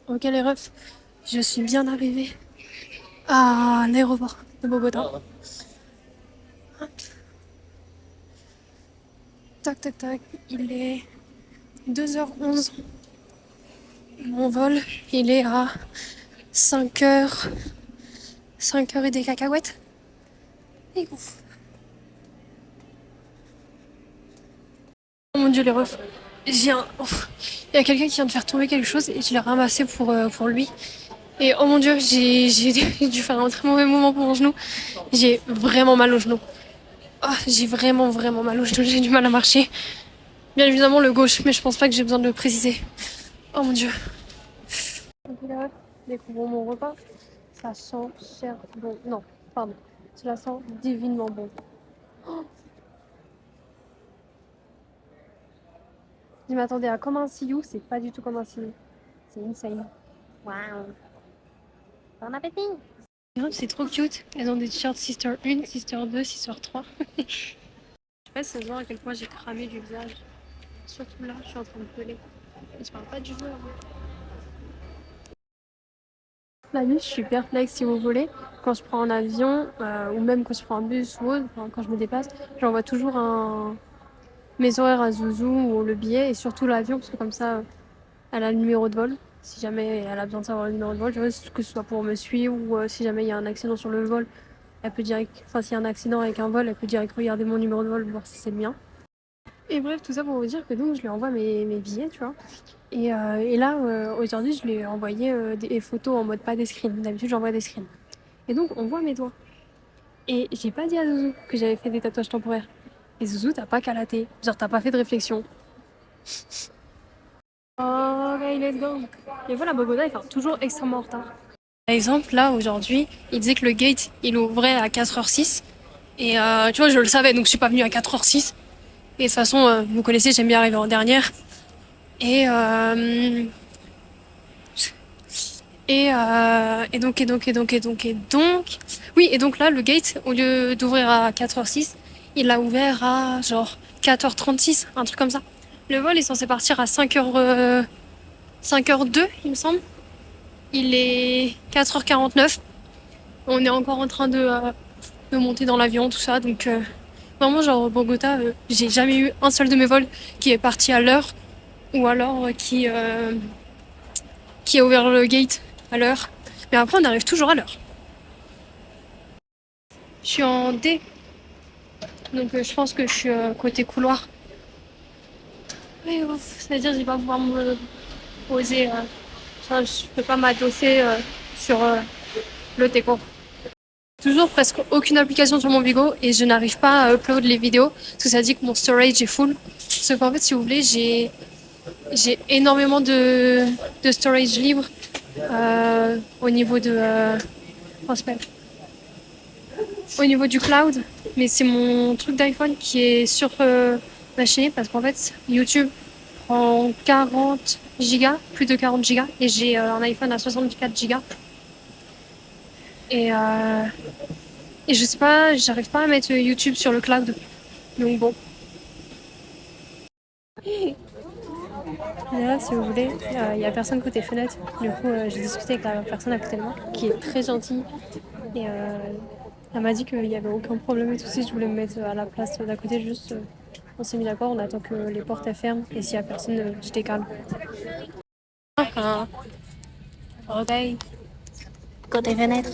Ok les refs, je suis bien arrivée à l'aéroport de Bogota. Hop. Tac tac tac, il est 2h11. Mon vol, il est à 5h, 5h et des cacahuètes. Et ouf. Oh mon dieu les refs, j'ai un... ouf. Il y a quelqu'un qui vient de faire tomber quelque chose et je l'ai ramassé pour lui. Et oh mon dieu, j'ai dû faire un très mauvais moment pour mon genou. J'ai vraiment mal au genou. Ah, j'ai vraiment mal au genou, j'ai du mal à marcher. Bien évidemment le gauche, mais je pense pas que j'ai besoin de le préciser. Oh mon dieu. Donc là, découvrons mon repas. Ça sent cher bon. Non, pardon. Cela sent divinement bon. Oh, je m'attendais à comme un see c'est pas du tout comme un see. C'est insane. Waouh. Bon appétit. C'est trop cute. Elles ont des t-shirts Sister 1, Sister 2, Sister 3. Je sais pas si ça se voit à quel point j'ai cramé du visage. Surtout là, je suis en train de peler. Et je parle pas du tout. La nuit, je suis perplexe si vous voulez. Quand je prends un avion, ou même quand je prends un bus ou autre, enfin, quand je me déplace, j'envoie toujours mes horaires à Zouzou ou le billet et surtout l'avion parce que comme ça, elle a le numéro de vol. Si jamais elle a besoin de savoir le numéro de vol, que ce soit pour me suivre ou si jamais il y a un accident sur le vol, elle peut direct, enfin s'il y a un accident avec un vol, elle peut direct regarder mon numéro de vol, voir si c'est le mien. Et bref, tout ça pour vous dire que donc je lui envoie mes billets, tu vois. Et là, aujourd'hui, je lui ai envoyé des photos en mode pas des screens. D'habitude, j'envoie des screens. Et donc, on voit mes doigts. Et j'ai pas dit à Zouzou que j'avais fait des tatouages temporaires. Et Zouzou, t'as pas calaté. Genre, t'as pas fait de réflexion. Ok, let's go. Et voilà, Bogota, il est toujours extrêmement en retard. Par exemple, là, aujourd'hui, il disait que le gate, il ouvrait à 4h06. Et tu vois, je le savais, donc je suis pas venue à 4h06. Et de toute façon, vous connaissez, j'aime bien arriver en dernière. Et, euh, et donc. Oui, et donc là, le gate, au lieu d'ouvrir à 4h06, il l'a ouvert à genre 4h36, un truc comme ça. Le vol est censé partir à 5h02, il me semble. Il est 4h49. On est encore en train de monter dans l'avion, tout ça. Donc, vraiment, genre, Bogota, j'ai jamais eu un seul de mes vols qui est parti à l'heure ou alors qui a ouvert le gate à l'heure. Mais après, on arrive toujours à l'heure. Je suis en D, donc je pense que je suis côté couloir. Mais ouf, ça veut dire que je vais pas pouvoir me poser. Enfin, je peux pas m'adosser sur le Teco. Toujours presque aucune application sur mon Bigo et je n'arrive pas à upload les vidéos parce que ça dit que mon storage est full. Sauf qu'en fait, si vous voulez, j'ai énormément de storage libre au niveau de. Comment ça s'appelle au niveau du cloud, mais c'est mon truc d'iPhone qui est surmâché parce qu'en fait, YouTube prend 40 gigas, plus de 40 gigas, et j'ai un iPhone à 64 gigas. Et, euh, et je sais pas, j'arrive pas à mettre YouTube sur le cloud. Donc bon. Et là, si vous voulez, il y a personne côté fenêtre. Du coup, j'ai discuté avec la personne à côté de moi, qui est très gentille. Et elle m'a dit qu'il n'y avait aucun problème et tout si je voulais me mettre à la place d'à côté. Juste, on s'est mis d'accord, on attend que les portes elles ferment. Et s'il n'y a personne, je décale. Ok. Côté fenêtre.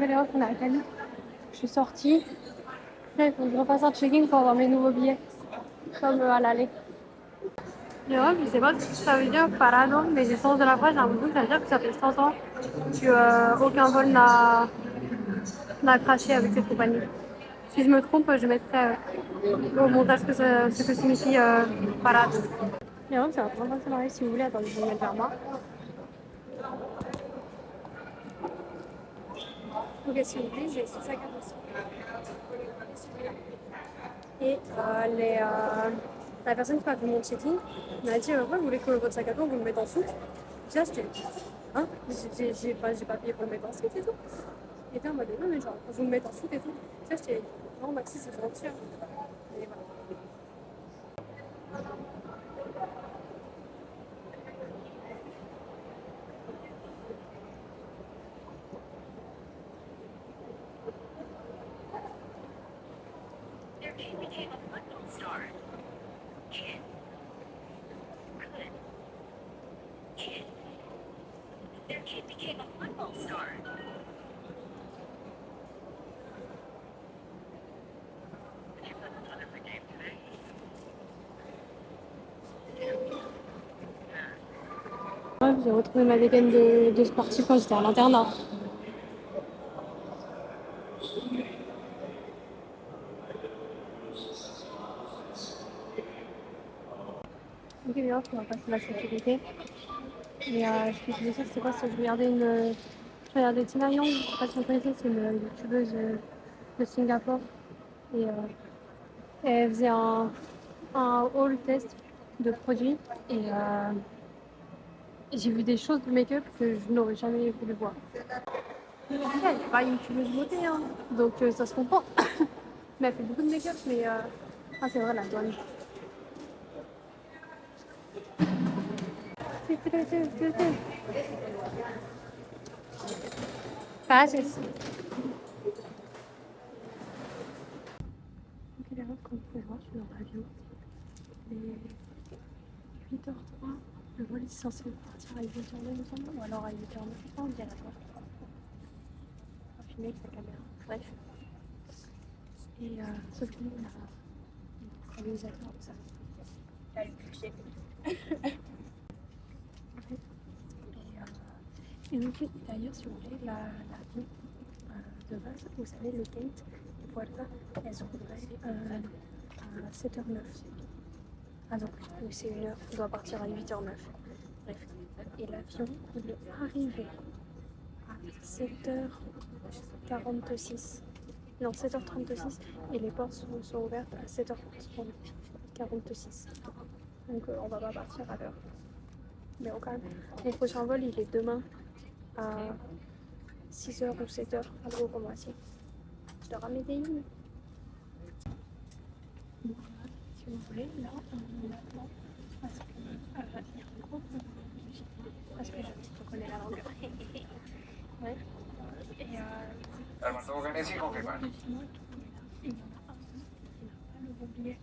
fait l'erreur qu'on a à Cali. Je suis sortie. Là, il faut que je refasse un check-in pour avoir mes nouveaux billets. Comme à l'aller. L'Europe, je sais pas ce que ça veut dire parado, mais j'ai sens de la phrase, j'ai l'impression que ça veut dire que ça fait 100 ans que aucun vol n'a craché avec cette compagnie. Si je me trompe, je mettrai au montage ce que signifie parado. L'Europe, c'est un 35 salariés si vous voulez. Attendez, je vais mettre vers moi. Donc, si vous voulez, j'ai 6 sacs à dos. Et la personne qui m'a fait mon check-in m'a dit pourquoi vous voulez que votre sac à dos, vous le mettez en soute. J'ai acheté. Hein, j'ai pas payé pour le mettre en soute et tout. Il était en mode non, mais genre, vous le mettez en soute et tout. J'ai acheté. Non, Maxi, c'est gentil. Et voilà. Ouais, j'ai retrouvé ma dégaine de sportif quand j'étais à l'internat. Ok, bien, on va passer la sécurité. Et ce que je voulais dire, c'est quoi? C'est que je regardais Tina Young, je sais pas si vous connaissez, c'est une youtubeuse de Singapour. Et elle faisait un haul test de produits. Et j'ai vu des choses de make-up que je n'aurais jamais voulu voir. Elle n'est pas une youtubeuse beauté, hein, donc ça se comprend. Mais elle fait beaucoup de make-up, mais ah, c'est vrai, la douane. Gracias. Ok, les rêves, comme vous pouvez voir, je suis dans l'avion. Il est 8h03. Le vol est censé partir à 8h09, il me semble, ou alors à 8h09. On dirait pas. On va filmer avec sa caméra. Bref. Et sauf que nous, on a un stabilisateur, donc ça. Là, le cliché. Et donc, d'ailleurs, si vous voulez, l'avion de base, vous savez, les gates, les puertas, elles ouvraient à 7h09. Ah donc, c'est 1h, on doit partir à 8h09. Bref. Et l'avion, il est arrivé à 7h46. Non, 7h36. Et les portes sont ouvertes à 7h46. Donc, on va pas partir à l'heure. Mais au calme. Mon prochain vol, il est demain à 6h ou 7h à Gros-Romassier. Je dois ramener des lignes. Si vous voulez, là, on attend parce que il y a un gros parce que je connais la langue. Ouais. Et il y en a un qui n'a pas le bon billet.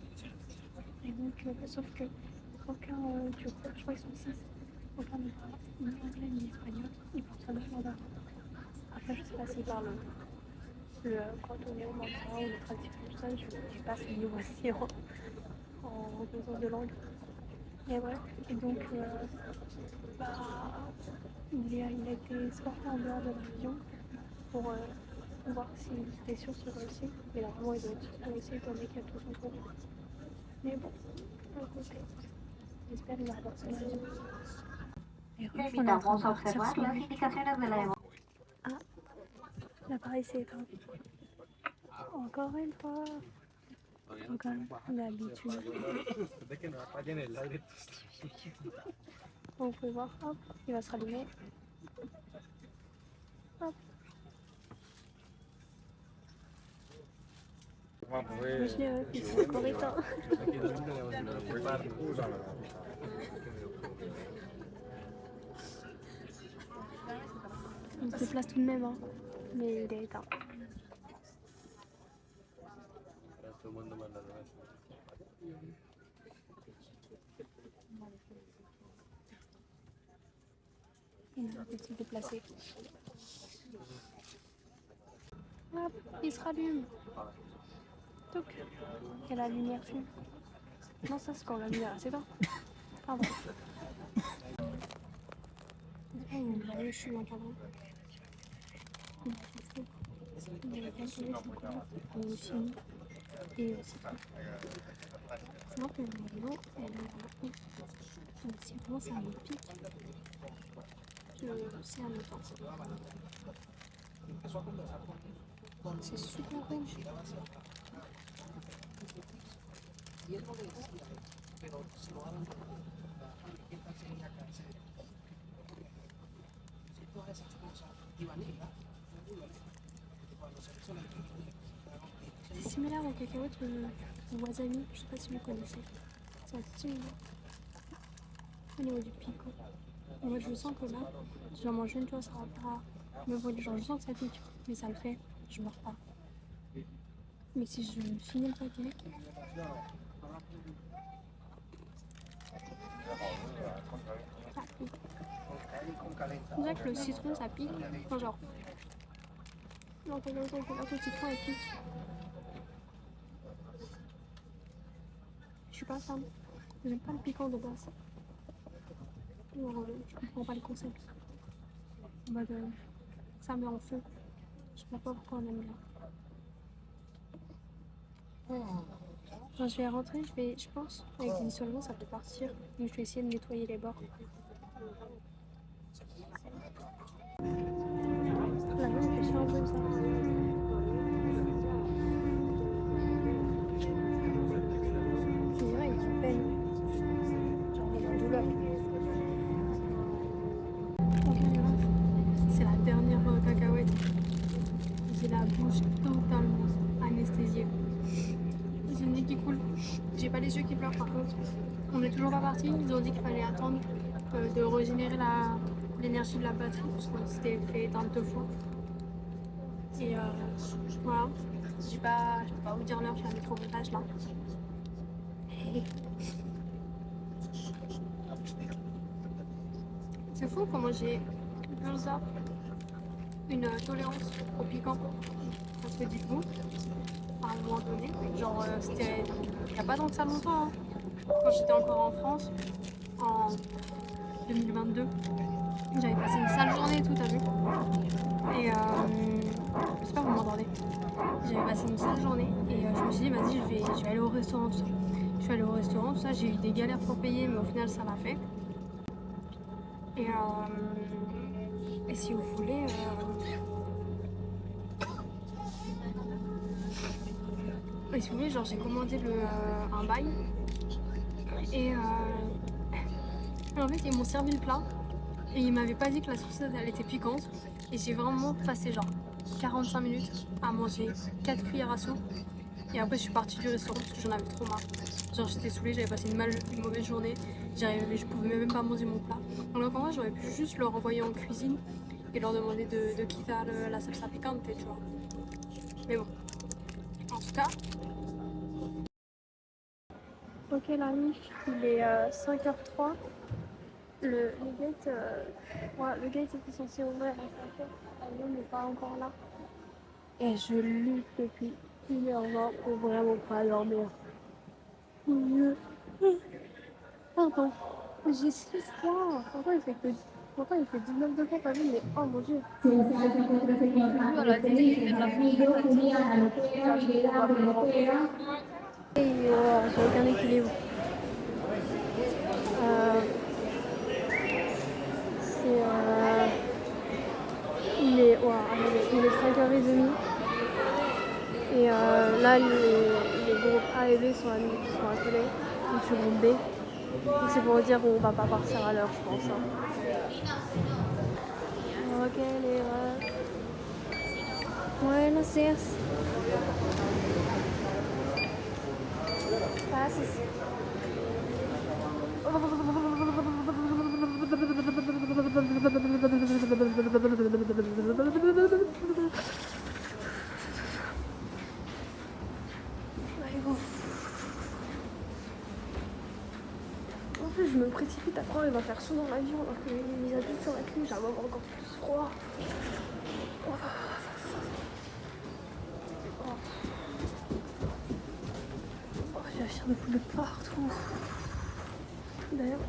Et donc, sauf que aucun turc, je crois qu'ils sont 6, aucun ne parle ni anglais ni espagnol, ils parlent seulement mandarin. Après, je sais pas s'ils parlent quand on est au mandarin ou le traduction tout ça, je passe le niveau aussi en reconnaissance de langue. Et ouais, et donc il a été escorté en dehors de l'avion pour voir s'il était sur ce vol-ci. Mais normalement, il doit être sur ce vol-ci étant donné qu'il y a tout son cours. Mais bon, écoutez, j'espère qu'il va repartir à l'avion. Et on est en train de partir sur Ah, l'appareil s'est éteint. Encore une fois. Encore, on est habitué. Vous pouvez voir, hop, il va se rallumer. Hop. Monsieur, il est encore éteint. On se déplace tout de même, hein, mais il est éteint. Il va se déplacer. Hop, il se rallume. Touc. Et la lumière fume. Non, ça c'est quand la lumière est éteinte. Pardon. Oh, vous voyez, je suis encadrée. On va tester. On va tester le chocolat au chimie et au citron. C'est vrai que l'eau, elle est là. Si elle commence à me pique, je sais à me tenter. C'est super rouge. C'est similaire aux cacahuètes au wasabi, je sais pas si vous connaissez. C'est un style au niveau du piquant. Moi je sens que là, si j'en mange une, tu vois, ça va pas me brûler. Genre je sens que ça pique, mais ça le fait, je meurs pas. Mais si je finis le paquet, ça pique. C'est vrai que le citron ça pique, enfin genre. Non, pas longtemps que là, le citron elle pique. Je suis pas fan. J'aime pas le piquant de base. Je comprends pas le concept. En mode, ça met en feu. Je sais pas pourquoi on aime bien. Quand je vais rentrer, je pense, avec des isolements, ça peut partir. Mais je vais essayer de nettoyer les bords. La main, je fais un peu ça. Tu dirais avec une peine. Genre dans la douleur. C'est la dernière cacahuète. J'ai la bouche totalement anesthésiée. J'ai le nez qui coule. J'ai pas les yeux qui pleurent par contre. On n'est toujours pas parti. Ils ont dit qu'il fallait attendre de régénérer l'énergie de la batterie parce qu'on s'était fait éteindre 2 fois. Et voilà. Je peux pas vous dire l'heure, je suis à micro-montage là. C'est fou comment j'ai une tolérance au piquant. Parce que du coup, à un moment donné, genre c'était il n'y a pas tant que ça longtemps, hein. Quand j'étais encore en France, en 2022, j'avais passé une sale journée, tout, t'as vu. Et j'espère que vous m'entendez. J'avais passé une sale journée et je me suis dit, vas-y, je vais aller au restaurant, tout ça. Je suis allée au restaurant, tout ça, j'ai eu des galères pour payer, mais au final, ça l'a fait. Et si vous voulez... Et si vous voulez, genre j'ai commandé un bail et en fait ils m'ont servi le plat et ils m'avaient pas dit que la sauce elle était piquante et j'ai vraiment passé genre 45 minutes à manger 4 cuillères à soupe et après je suis partie du restaurant parce que j'en avais trop marre. Genre j'étais saoulée, j'avais passé une mauvaise journée, je pouvais même pas manger mon plat. Donc en vrai j'aurais pu juste leur envoyer en cuisine et leur demander de quitter la salsa piquante, tu vois. Mais bon, en tout cas... Ok la mif, il est 5h03. Le gate, ouais, le gate était censé ouvrir à 5h. Elle n'est pas encore là. Et je lutte depuis 1h20 pour vraiment pas dormir. Pardon, j'ai 6 froid. Pourtant il fait 19 degrés, t'as vu, mais oh mon dieu. J'ai vu à la télé, il fait de la pluie. Et j'ai aucun équilibre. Il est 5h30 et là les groupes A et B sont acculés, donc je suis groupe B. Donc c'est pour dire qu'on va pas partir à l'heure, je pense. Ok les buenos días. Gracias. En plus, je me précipite à croire qu'il va faire chaud dans l'avion alors que les adultes sont la clim, j'ai un moment encore plus froid. chair de poule de partout. D'ailleurs,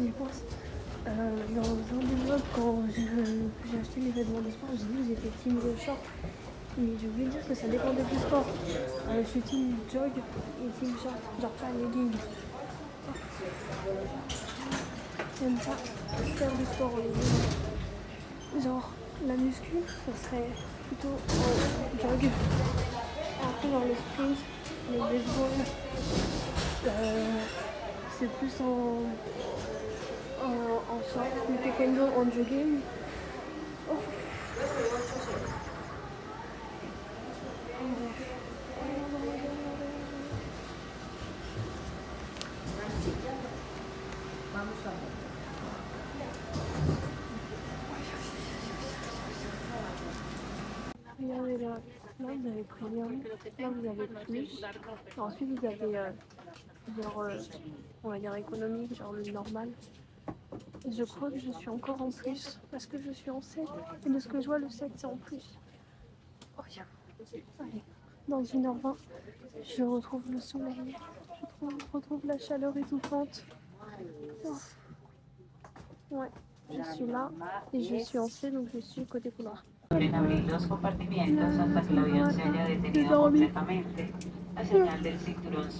j'y pense. Dans un des vlogs, quand j'ai acheté les vêtements de sport, j'ai dit que j'étais team short. Mais j'ai oublié de dire que ça dépendait du sport. Je suis team jog et team short, genre pas legging. J'aime pas faire du sport en legging. Genre la muscu, ça serait plutôt en jog. Après dans le sprint, le baseball, c'est plus en short. Le taekwondo en jogging. Oh. Regardez là, là vous avez premium, là vous avez plus, ensuite vous avez genre, on va dire économique, genre le normal. Et je crois que je suis encore en plus, parce que je suis en 7, et de ce que je vois le 7 c'est en plus. Oh, allez, dans 1h20, je retrouve le soleil, je retrouve la chaleur étouffante. Oh. Ouais, je suis là, et je suis en C, donc je suis côté couloir. En abrir los compartimientos hasta que el avión se haya detenido completamente. La señal del cinturón se